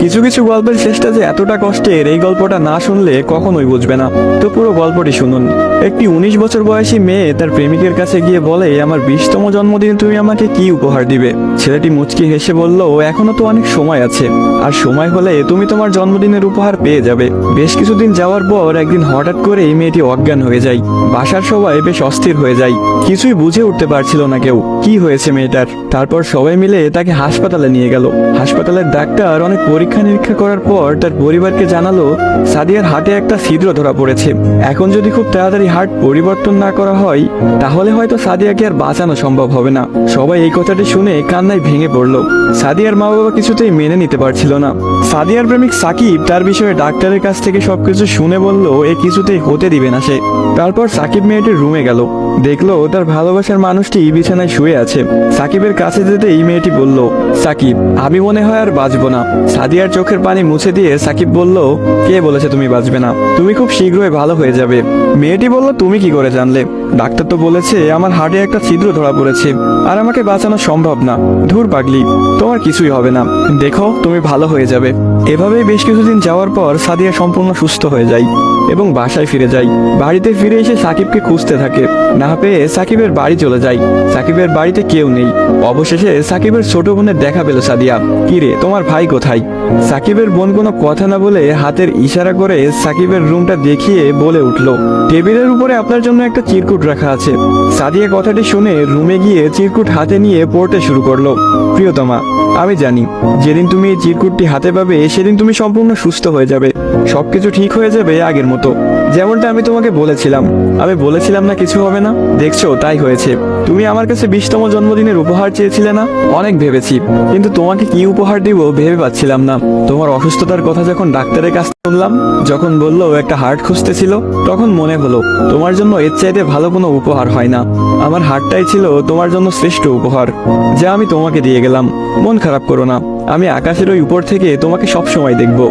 কিছু কিছু গল্পের শেষটা যে এতটা কষ্টের, এই গল্পটা না শুনলে কখনোই বুঝবে না। তো পুরো গল্পটি শুনুন। একটি 19 বছর বয়সী মেয়ে তার প্রেমিকের কাছে গিয়ে বলে, আমার 20তম জন্মদিনে তুমি আমাকে কি উপহার দিবে? ছেলেটি মুচকি হেসে বলল, এখনো তো অনেক সময় আছে, আর সময় হলে তুমি তোমার জন্মদিনের উপহার পেয়ে যাবে। বেশ কিছুদিন যাওয়ার পর একদিন হঠাৎ করে এই মেয়েটি অজ্ঞান হয়ে যায়। বাসার সবাই বেশ অস্থির হয়ে যায়, কিছুই বুঝে উঠতে পারছিল না কেউ কি হয়েছে মেয়েটার। তারপর সবাই মিলে তাকে হাসপাতালে নিয়ে গেল। হাসপাতালের ডাক্তার অনেক পরীক্ষা নিরীক্ষা করার পর তার পরিবারকে জানালো, সাদিয়ার হার্টে একটা ছিদ্র ধরা পড়েছে। এখন যদি খুব তাড়াতাড়ি হার্ট পরিবর্তন না করা হয়, তাহলে হয়তো সাদিয়াকে আর বাঁচানো সম্ভব হবে না। সবাই এই কথাটি শুনে কান্নায় ভেঙে পড়ল। সাদিয়ার মা বাবা কিছুতেই মেনে নিতে পারছিল না। সাদিয়ার প্রেমিক সাকিব তার বিষয়ে ডাক্তারের কাছ থেকে সবকিছু শুনে বলল, এ কিছুতেই হতে দিবে না সে। তারপর সাকিব মেয়েটির রুমে গেল, দেখলো তার ভালোবাসার মানুষটি বিছানায় শুয়ে আছে। সাকিবের কাছে যেতেই মেয়েটি বলল, সাকিব, আমি মনে হয় আর বাঁচবো না। সাদিয়ার চোখের পানি মুছে দিয়ে সাকিব বলল, কে বলেছে তুমি বাঁচবে না? তুমি খুব শীঘ্রই ভালো হয়ে যাবে। মেয়েটি বলল, তুমি কি করে জানলে? ডাক্তার তো বলেছে আমার হার্টে একটা ছিদ্র ধরা পড়েছে, আর আমাকে বাঁচানো সম্ভব না। ধুর পাগলি, তোমার কিছুই হবে না, দেখো তুমি ভালো হয়ে যাবে। এভাবেই বেশ কিছুদিন যাওয়ার পর সাদিয়া সম্পূর্ণ সুস্থ হয়ে যায় এবং বাসায় ফিরে যায়। বাড়িতে ফিরে এসে সাকিবকে খুঁজতে থাকে, না পেয়ে সাকিবের বাড়ি চলে যায়। সাকিবের বাড়িতে কেউ নেই। অবশেষে সাকিবের ছোট বোনের দেখা পেল সাদিয়া। কি রে, তোমার ভাই কোথায়? সাকিবের বোন কোনো কথা না বলে হাতের ইশারা করে সাকিবের রুমটা দেখিয়ে বলে উঠল, টেবিলের উপরে আপনার জন্য একটা চিরকুট রাখা আছে। সাদিয়া কথাটি শুনে রুমে গিয়ে চিরকুট হাতে নিয়ে পড়তে শুরু করলো। প্রিয়তমা, আমি জানি যেদিন তুমি এই চিরকুটটি হাতে পাবে সেদিন তুমি সম্পূর্ণ সুস্থ হয়ে যাবে, সবকিছু ঠিক হয়ে যাবে আগের মতো, যেমনটা আমি তোমাকে বলেছিলাম। আমি বলেছিলাম না কিছু হবে না, দেখছো তাই হয়েছে। তুমি আমার কাছে 20তম জন্মদিনের উপহার চেয়েছিলে না? অনেক ভেবেছি, কিন্তু তোমাকে কি উপহার দিব ভেবে পাচ্ছিলাম না। তোমার অসুস্থতার কথা যখন ডাক্তারের কাছে শুনলাম, যখন বললো একটা হার্ট খুঁজতেছিল, তখন মনে হলো তোমার জন্য এর চাইতে ভালো কোনো উপহার হয় না। আমার হার্টটাই ছিল তোমার জন্য শ্রেষ্ঠ উপহার, যা আমি তোমাকে দিয়ে গেলাম। মন খারাপ করো না, আমি আকাশের ওই উপর থেকে তোমাকে সবসময় দেখবো।